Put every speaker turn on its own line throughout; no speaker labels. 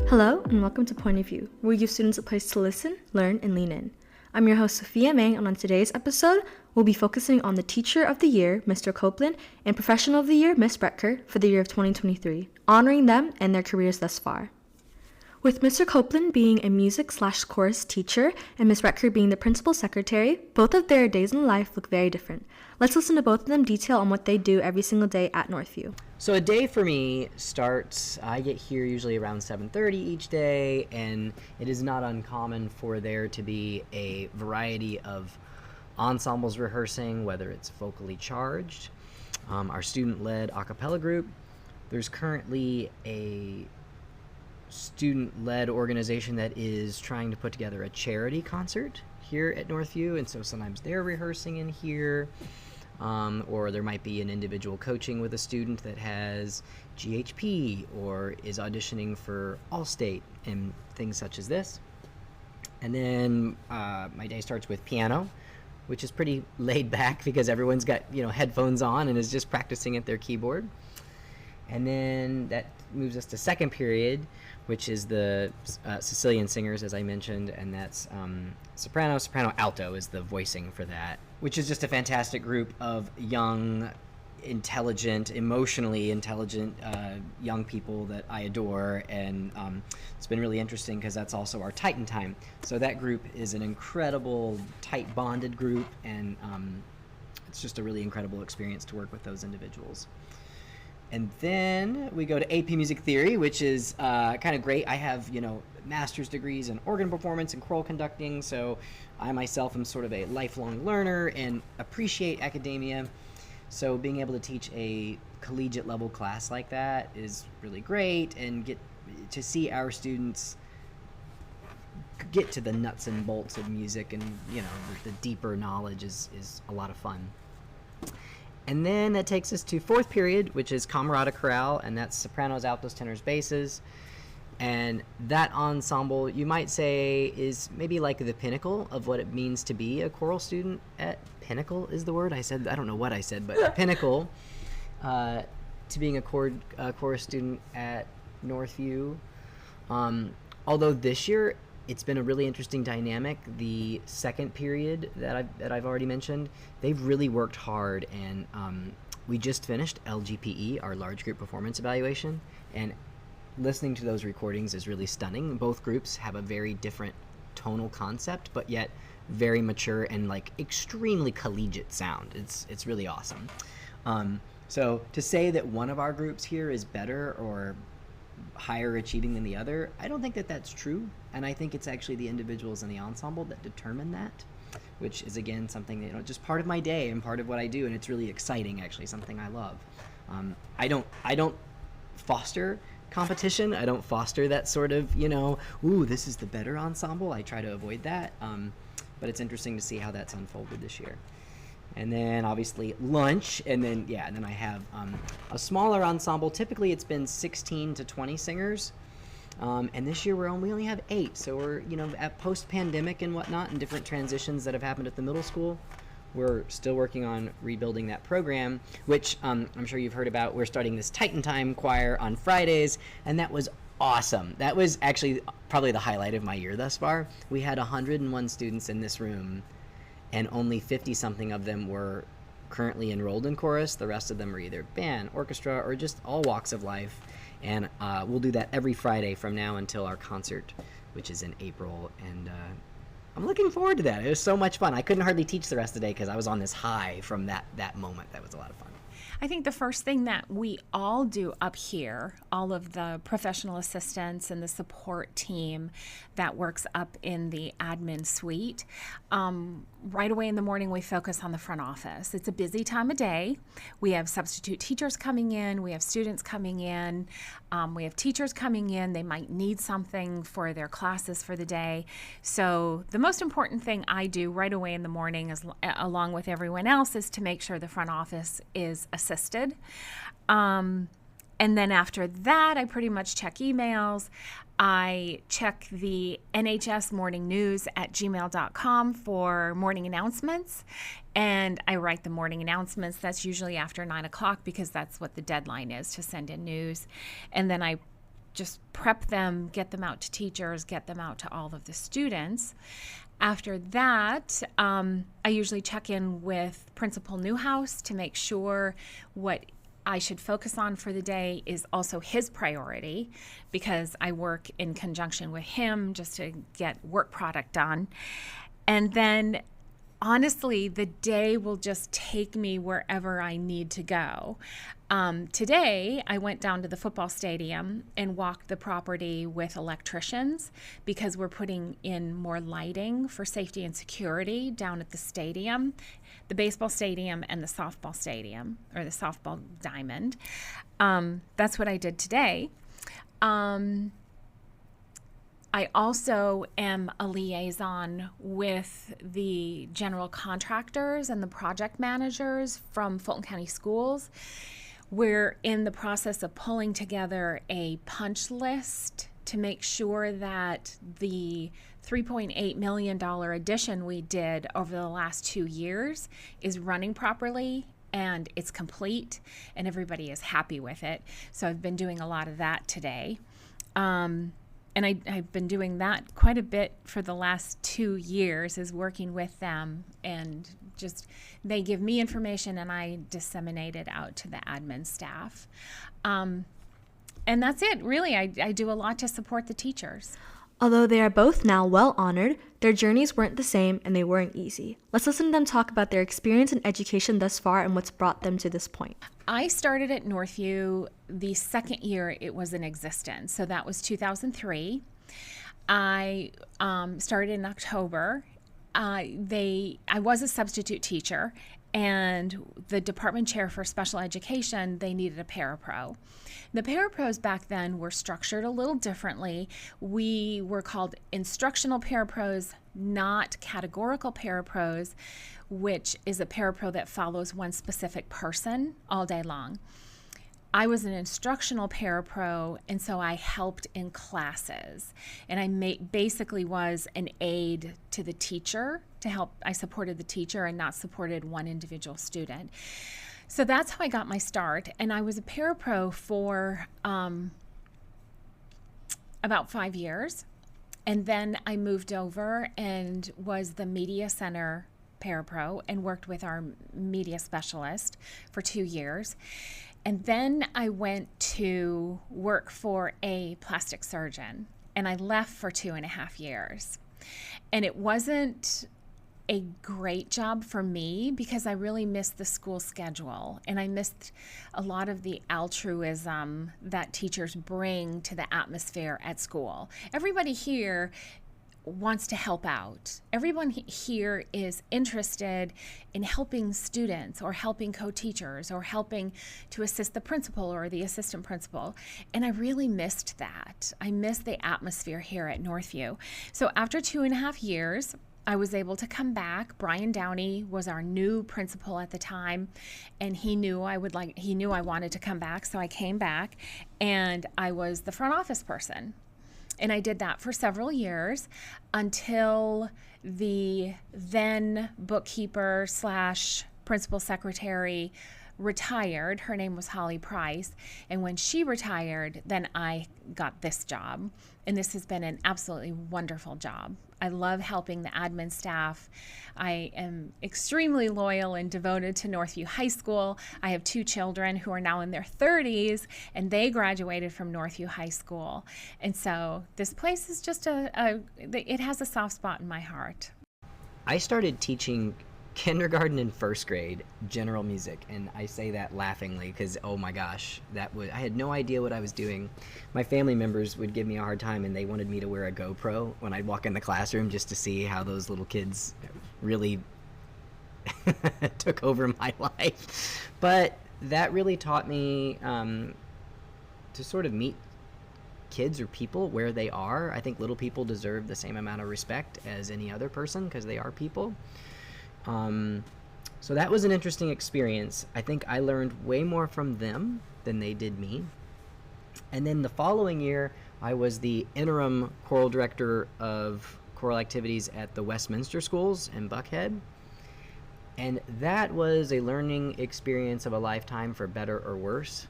Hello and welcome to Point of View, where we give students a place to listen, learn, and lean in. I'm your host, Sofia Mang, and on today's episode, we'll be focusing on the Teacher of the Year, Mr. Copeland, and Professional of the Year, Ms. Rettker, for the year of 2023, honoring them and their careers thus far. With Mr. Copeland being a music/chorus teacher and Ms. Rettker being the principal secretary, both of their days in life look very different. Let's listen to both of them detail on what they do every single day at Northview.
So a day for me starts, I get here usually around 7:30 each day, and it is not uncommon for there to be a variety of ensembles rehearsing, whether it's vocally charged, our student-led a cappella group. There's currently a student-led organization that is trying to put together a charity concert here at Northview, and so sometimes they're rehearsing in here. Or there might be an individual coaching with a student that has GHP or is auditioning for Allstate and things such as this. And then my day starts with piano, which is pretty laid back because everyone's got headphones on and is just practicing at their keyboard. And then that moves us to second period, which is the Sicilian singers, as I mentioned, and that's soprano, alto is the voicing for that, which is just a fantastic group of young, intelligent, emotionally intelligent young people that I adore, and it's been really interesting because that's also our Titan time. So that group is an incredible, tight bonded group, and it's just a really incredible experience to work with those individuals. And then we go to AP Music Theory, which is kind of great. I have, master's degrees in organ performance and choral conducting, so I myself am sort of a lifelong learner and appreciate academia. So being able to teach a collegiate level class like that is really great, and get to see our students get to the nuts and bolts of music, and the deeper knowledge is a lot of fun. And then that takes us to fourth period, which is Camerata Chorale, and that's sopranos, altos, tenors, basses. And that ensemble, you might say, is maybe like the pinnacle of what it means to be a choral student at Pinnacle is the word I said. I don't know what I said, but pinnacle to being a chorus student at Northview. Although this year, it's been a really interesting dynamic. The second period that I've already mentioned, they've really worked hard, and we just finished LGPE, our large group performance evaluation, and listening to those recordings is really stunning. Both groups have a very different tonal concept, but yet very mature and extremely collegiate sound. It's really awesome. So to say that one of our groups here is better or higher achieving than the other, I don't think that that's true, and I think it's actually the individuals in the ensemble that determine that, which is again something that just part of my day and part of what I do, and it's really exciting, actually something I love. I don't foster competition. I don't foster that sort of ooh, this is the better ensemble. I try to avoid that, but it's interesting to see how that's unfolded this year. And then obviously lunch, and then I have a smaller ensemble. Typically it's been 16 to 20 singers, and this year we only have 8. So we're at post-pandemic and whatnot, and different transitions that have happened at the middle school. We're still working on rebuilding that program, which I'm sure you've heard about. We're starting this Titan Time choir on Fridays, and that was awesome. That was actually probably the highlight of my year thus far. We had 101 students in this room, and only 50-something of them were currently enrolled in chorus. The rest of them are either band, orchestra, or just all walks of life. And we'll do that every Friday from now until our concert, which is in April. And I'm looking forward to that. It was so much fun. I couldn't hardly teach the rest of the day because I was on this high from that moment. That was a lot of fun.
I think the first thing that we all do up here, all of the professional assistants and the support team that works up in the admin suite, right away in the morning we focus on the front office. It's a busy time of day. We have substitute teachers coming in, we have students coming in, we have teachers coming in. They might need something for their classes for the day. So the most important thing I do right away in the morning, along with everyone else, is to make sure the front office is assisted. And then after that, I pretty much check emails. I check the NHS morning news at gmail.com for morning announcements. And I write the morning announcements. That's usually after 9 o'clock because that's what the deadline is to send in news. And then I just prep them, get them out to teachers, get them out to all of the students. After that, I usually check in with Principal Newhouse to make sure what I should focus on for the day is also his priority, because I work in conjunction with him just to get work product done. And then honestly, the day will just take me wherever I need to go. Today, I went down to the football stadium and walked the property with electricians because we're putting in more lighting for safety and security down at the stadium, the baseball stadium and the softball stadium, or the softball diamond. That's what I did today. I also am a liaison with the general contractors and the project managers from Fulton County Schools. We're in the process of pulling together a punch list to make sure that the $3.8 million addition we did over the last 2 years is running properly and it's complete and everybody is happy with it. So I've been doing a lot of that today. And I've been doing that quite a bit for the last 2 years, is working with them, and just they give me information and I disseminate it out to the admin staff. And that's it, really. I do a lot to support the teachers.
Although they are both now well honored, their journeys weren't the same and they weren't easy. Let's listen to them talk about their experience in education thus far and what's brought them to this point.
I started at Northview the second year it was in existence, so that was 2003. I started in October. I was a substitute teacher, and the department chair for special education, they needed a parapro. The parapros back then were structured a little differently. We were called instructional parapros, not categorical parapros, which is a parapro that follows one specific person all day long. I was an instructional parapro, and so I helped in classes. And I basically was an aide to the teacher to help. I supported the teacher and not supported one individual student. So that's how I got my start. And I was a parapro for about 5 years. And then I moved over and was the media center parapro and worked with our media specialist for 2 years. And then I went to work for a plastic surgeon, and I left for 2.5 years. And it wasn't a great job for me because I really missed the school schedule, and I missed a lot of the altruism that teachers bring to the atmosphere at school. Everybody here wants to help out. Everyone here is interested in helping students or helping co-teachers or helping to assist the principal or the assistant principal. And I really missed that. I missed the atmosphere here at Northview. So after 2.5 years, I was able to come back. Brian Downey was our new principal at the time, and he knew I wanted to come back, so I came back, and I was the front office person. And I did that for several years until the then bookkeeper / principal secretary retired. Her name was Holly Price. And when she retired, then I got this job. And this has been an absolutely wonderful job. I love helping the admin staff. I am extremely loyal and devoted to Northview High School. I have 2 children who are now in their 30s, and they graduated from Northview High School. And so this place is just it has a soft spot in my heart.
I started teaching kindergarten and first grade general music, and I say that laughingly because oh my gosh, I had no idea what I was doing. My family members would give me a hard time, and they wanted me to wear a GoPro when I'd walk in the classroom just to see how those little kids really took over my life. But that really taught me to sort of meet kids or people where they are. I think little people deserve the same amount of respect as any other person because they are people. So that was an interesting experience. I think I learned way more from them than they did me. And then the following year, I was the interim choral director of choral activities at the Westminster Schools in Buckhead. And that was a learning experience of a lifetime, for better or worse.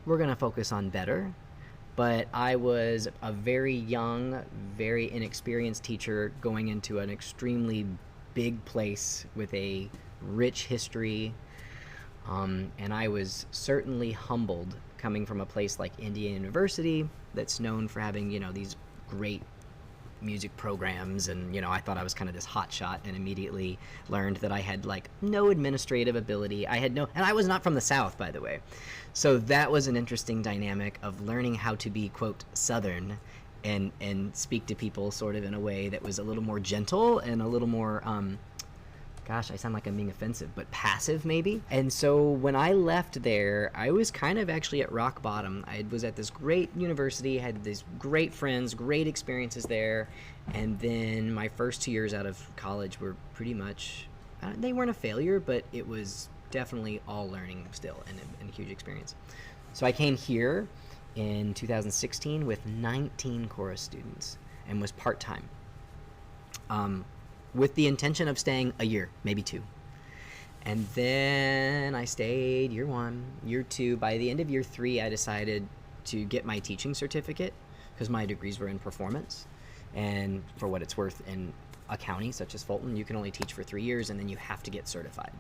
we're going to focus on better. But I was a very young, very inexperienced teacher going into an extremely big place with a rich history. And I was certainly humbled coming from a place like Indiana University that's known for having, these great music programs, and I thought I was kind of this hot shot, and immediately learned that I had like no administrative ability. And I was not from the South, by the way, so that was an interesting dynamic of learning how to be, quote, Southern and speak to people sort of in a way that was a little more gentle and a little more gosh, I sound like I'm being offensive, but passive maybe. And so when I left there, I was kind of actually at rock bottom. I was at this great university, had these great friends, great experiences there. And then my first 2 years out of college were pretty much, they weren't a failure, but it was definitely all learning still and a huge experience. So I came here in 2016 with 19 chorus students and was part-time. With the intention of staying a year, maybe 2. And then I stayed year 1, year 2. By the end of year 3, I decided to get my teaching certificate because my degrees were in performance. And for what it's worth, in a county such as Fulton, you can only teach for 3 years and then you have to get certified.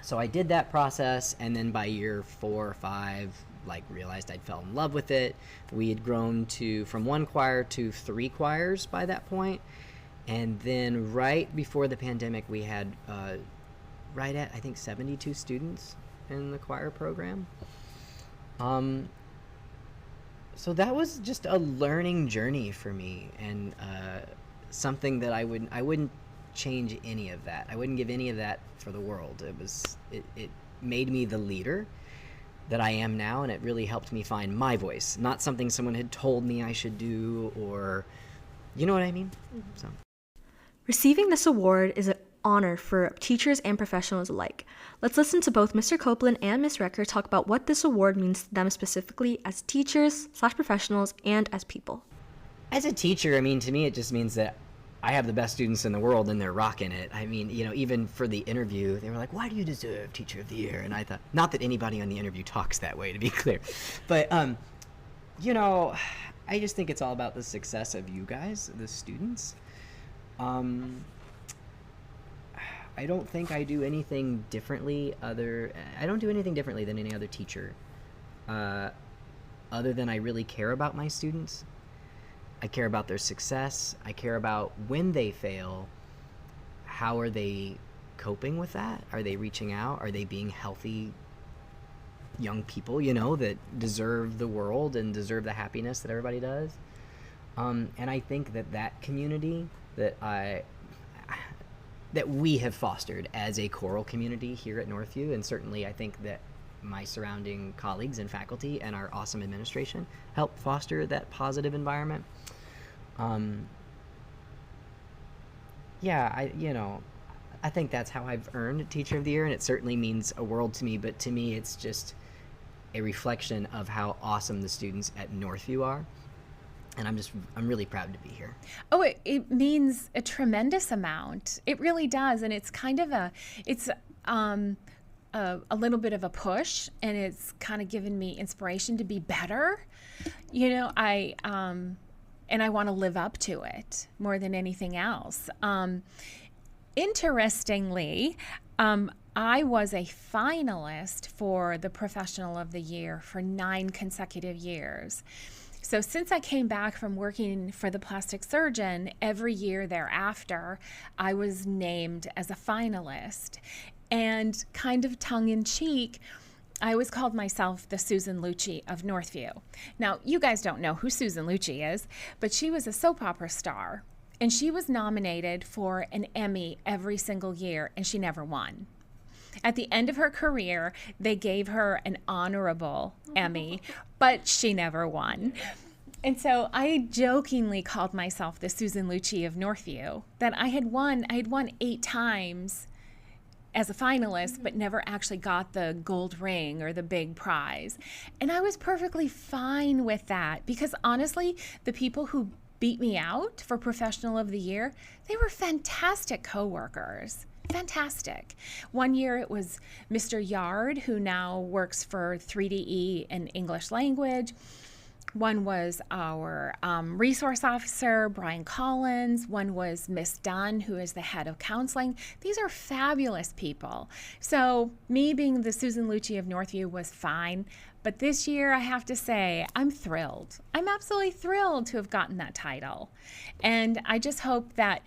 So I did that process, and then by year 4 or 5, realized I'd fell in love with it. We had grown from 1 choir to 3 choirs by that point. And then right before the pandemic, we had right at, I think, 72 students in the choir program. So that was just a learning journey for me, and something that I wouldn't change any of that. I wouldn't give any of that for the world. It made me the leader that I am now, and it really helped me find my voice, not something someone had told me I should do, or, you know what I mean? So.
Receiving this award is an honor for teachers and professionals alike. Let's listen to both Mr. Copeland and Ms. Rettker talk about what this award means to them specifically as teachers/professionals and as people.
As a teacher, to me it just means that I have the best students in the world and they're rocking it. Even for the interview, they were like, "Why do you deserve Teacher of the Year?" And I thought, not that anybody on the interview talks that way, to be clear. But, I just think it's all about the success of you guys, the students. I don't think I do anything differently I don't do anything differently than any other teacher, other than I really care about my students. I care about their success. I care about when they fail, how are they coping with that? Are they reaching out? Are they being healthy young people, that deserve the world and deserve the happiness that everybody does? And I think that community that we have fostered as a choral community here at Northview, and certainly I think that my surrounding colleagues and faculty and our awesome administration help foster that positive environment. I think that's how I've earned Teacher of the Year, and it certainly means a world to me, but to me it's just a reflection of how awesome the students at Northview are. And I'm really proud to be here.
Oh, it means a tremendous amount. It really does. And it's kind of a little bit of a push, and it's kind of given me inspiration to be better. I want to live up to it more than anything else. Interestingly, I was a finalist for the Professional of the Year for 9 consecutive years. So since I came back from working for the plastic surgeon, every year thereafter, I was named as a finalist. And kind of tongue-in-cheek, I always called myself the Susan Lucci of Northview. Now, you guys don't know who Susan Lucci is, but she was a soap opera star. And she was nominated for an Emmy every single year, and she never won. At the end of her career, they gave her an honorable Emmy, but she never won. And so I jokingly called myself the Susan Lucci of Northview, that I had won 8 times as a finalist, but never actually got the gold ring or the big prize. And I was perfectly fine with that, because honestly, the people who beat me out for Professional of the Year, they were fantastic coworkers. fantastic. One year it was Mr. Yard, who now works for 3DE in English language. One was our resource officer, Brian Collins. One was Miss Dunn, who is the head of counseling. These are fabulous people. So me being the Susan Lucci of Northview was fine. But this year, I have to say, I'm thrilled. I'm absolutely thrilled to have gotten that title. And I just hope that,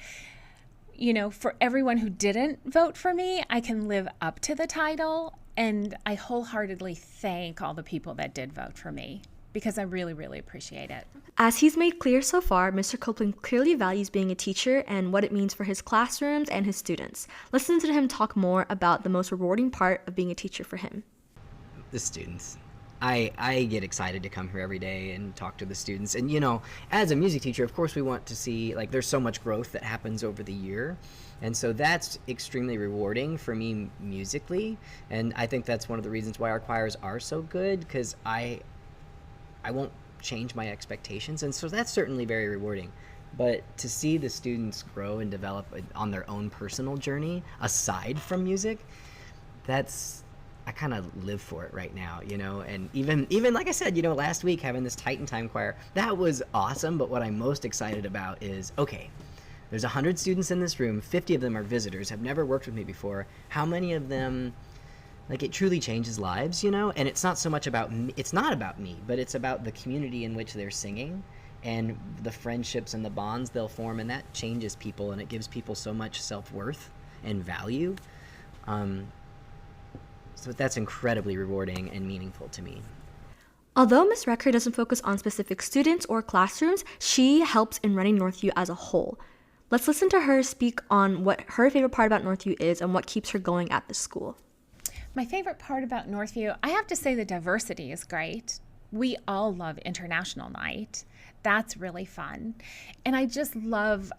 for everyone who didn't vote for me, I can live up to the title. And I wholeheartedly thank all the people that did vote for me, because I really, really appreciate it.
As he's made clear so far, Mr. Copeland clearly values being a teacher and what it means for his classrooms and his students. Listen to him talk more about the most rewarding part of being a teacher for him.
The students. I get excited to come here every day and talk to the students. And, as a music teacher, of course, we want to see, there's so much growth that happens over the year. And so that's extremely rewarding for me musically. And I think that's one of the reasons why our choirs are so good, because I won't change my expectations. And so that's certainly very rewarding. But to see the students grow and develop on their own personal journey, aside from music, I kind of live for it right now, and even like I said, last week having this Titan Time choir, that was awesome. But what I'm most excited about is, okay, there's 100 students in this room, 50 of them are visitors, have never worked with me before. How many of them, it truly changes lives, and it's not so much about me, it's not about me, but it's about the community in which they're singing and the friendships and the bonds they'll form, and that changes people, and it gives people so much self-worth and value. So that's incredibly rewarding and meaningful to me.
Although Ms. Rettker doesn't focus on specific students or classrooms, she helps in running Northview as a whole. Let's listen to her speak on what her favorite part about Northview is and what keeps her going at the school.
My favorite part about Northview, I have to say the diversity is great. We all love International Night. That's really fun. And I love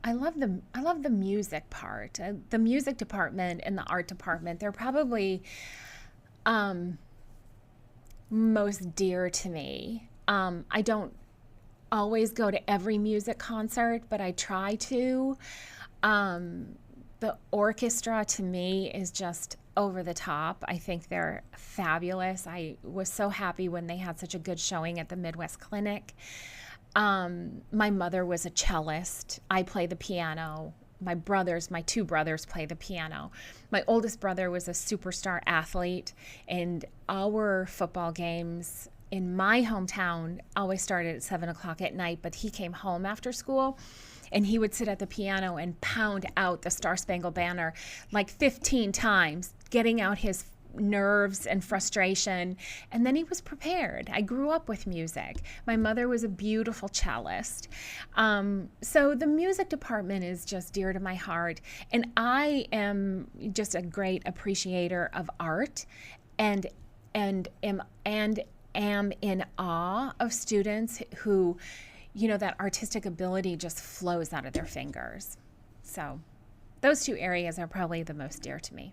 the music part. The music department and the art department, they're probably most dear to me. I don't always go to every music concert, but I try to. The orchestra to me is just over the top. I think they're fabulous. I was so happy when they had such a good showing at the Midwest Clinic. My mother was a cellist. I play the piano. My two brothers play the piano. My oldest brother was a superstar athlete, and our football games in my hometown always started at 7 o'clock at night, but he came home after school and he would sit at the piano and pound out the Star Spangled Banner 15 times, getting out his nerves and frustration, and then he was prepared. I grew up with music. My mother was a beautiful cellist. So the music department is just dear to my heart, and I am just a great appreciator of art and am in awe of students who, that artistic ability just flows out of their fingers. So those two areas are probably the most dear to me.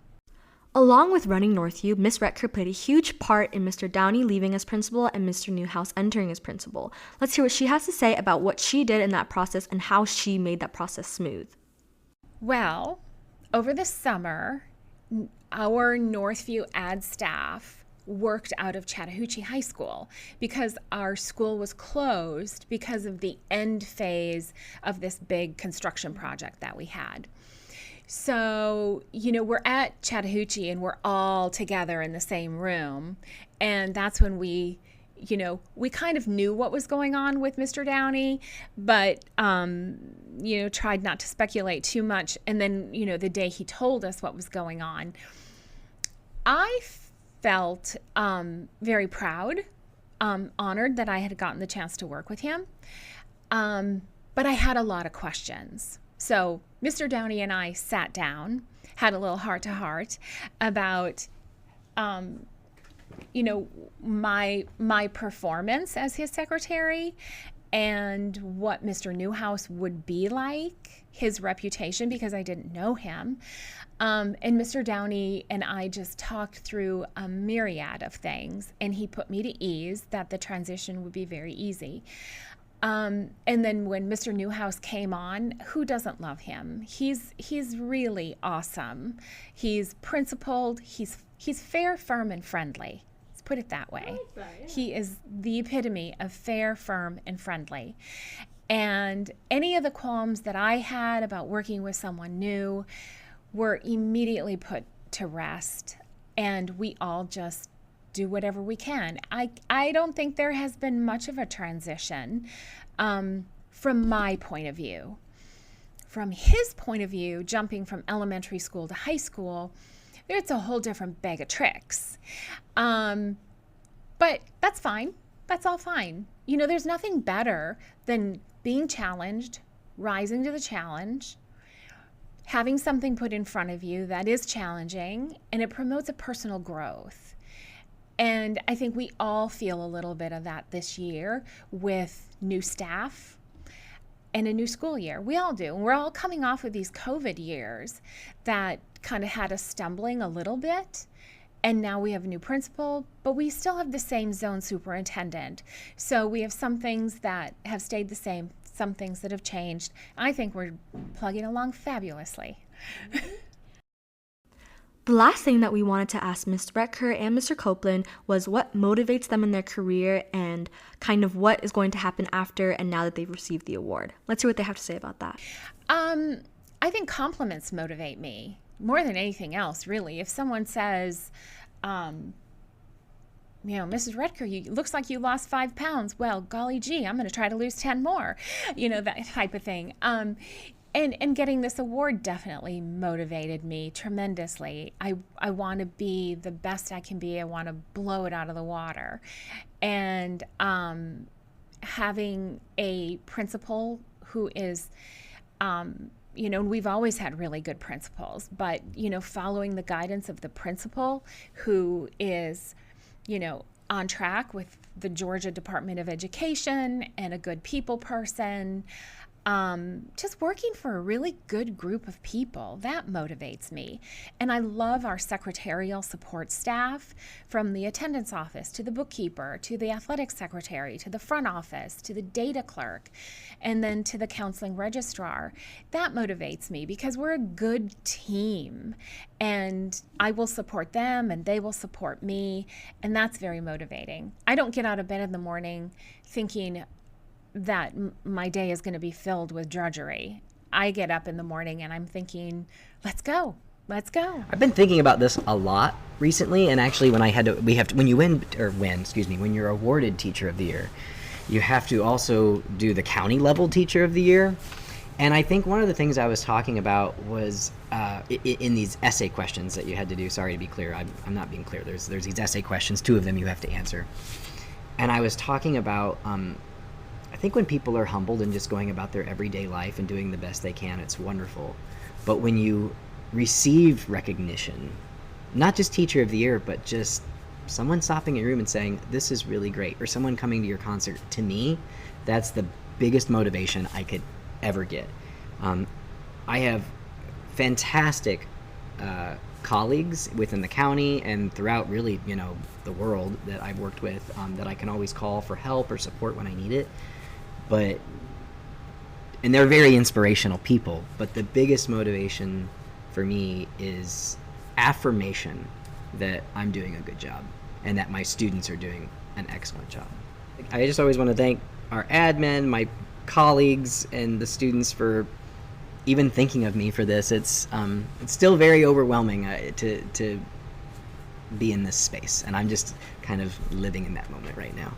Along with running Northview, Ms. Rettker played a huge part in Mr. Downey leaving as principal and Mr. Newhouse entering as principal. Let's hear what she has to say about what she did in that process and how she made that process smooth.
Well, over the summer, our Northview ad staff worked out of Chattahoochee High School because our school was closed because of the end phase of this big construction project that we had. So, we're at Chattahoochee and we're all together in the same room. And that's when we kind of knew what was going on with Mr. Downey, but, tried not to speculate too much. And then, the day he told us what was going on, I felt very proud, honored that I had gotten the chance to work with him. But I had a lot of questions. So Mr. Downey and I sat down, had a little heart-to-heart about, my performance as his secretary and what Mr. Newhouse would be like, his reputation, because I didn't know him. And Mr. Downey and I just talked through a myriad of things, and he put me to ease that the transition would be very easy. And then when Mr. Newhouse came on, who doesn't love him? He's really awesome. He's principled. He's fair, firm, and friendly. Let's put it that way. Like that, yeah. He is the epitome of fair, firm, and friendly. And any of the qualms that I had about working with someone new were immediately put to rest. And we all just do whatever we can. I don't think there has been much of a transition from my point of view. From his point of view, jumping from elementary school to high school, it's a whole different bag of tricks. But that's fine. That's all fine. You know, there's nothing better than being challenged, rising to the challenge, having something put in front of you that is challenging, and it promotes a personal growth. And I think we all feel a little bit of that this year with new staff and a new school year. We all do. And we're all coming off of these COVID years that kind of had us stumbling a little bit. And now we have a new principal, but we still have the same zone superintendent. So we have some things that have stayed the same, some things that have changed. I think we're plugging along fabulously.
The last thing that we wanted to ask Ms. Rettker and Mr. Copeland was what motivates them in their career and kind of what is going to happen after and now that they've received the award. Let's hear what they have to say about that.
I think compliments motivate me more than anything else, really. If someone says, Mrs. Rettker, looks like you lost 5 pounds. Well, golly gee, I'm going to try to lose 10 more, that type of thing. And getting this award definitely motivated me tremendously. I want to be the best I can be. I want to blow it out of the water. And having a principal who is, we've always had really good principals, but, following the guidance of the principal who is, on track with the Georgia Department of Education and a good people person, just working for a really good group of people, that motivates me. And I love our secretarial support staff, from the attendance office to the bookkeeper to the athletics secretary to the front office to the data clerk and then to the counseling registrar. That motivates me because we're a good team and I will support them and they will support me, and that's very motivating. I don't get out of bed in the morning thinking that my day is going to be filled with drudgery. I get up in the morning and I'm thinking, let's go.
I've been thinking about this a lot recently, and actually when you're awarded Teacher of the Year, you have to also do the county level Teacher of the Year. And I think one of the things I was talking about was in these essay questions that you had to do. Sorry to be clear, I'm not being clear. There's these essay questions, 2 of them you have to answer. And I was talking about I think when people are humbled and just going about their everyday life and doing the best they can, it's wonderful. But when you receive recognition, not just Teacher of the Year, but just someone stopping in your room and saying, this is really great, or someone coming to your concert, to me, that's the biggest motivation I could ever get. I have fantastic colleagues within the county and throughout really, the world that I've worked with that I can always call for help or support when I need it. And they're very inspirational people, but the biggest motivation for me is affirmation that I'm doing a good job and that my students are doing an excellent job. I just always want to thank our admin, my colleagues, and the students for even thinking of me for this. It's still very overwhelming to be in this space, and I'm just kind of living in that moment right now.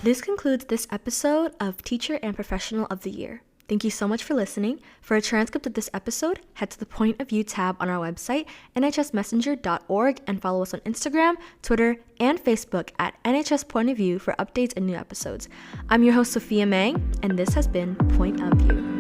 This concludes this episode of Teacher and Professional of the Year. Thank you so much for listening. For a transcript of this episode, head to the Point of View tab on our website, nhsmessenger.org, and follow us on Instagram, Twitter, and Facebook at NHS Point of View for updates and new episodes. I'm your host, Sofia Mang, and this has been Point of View.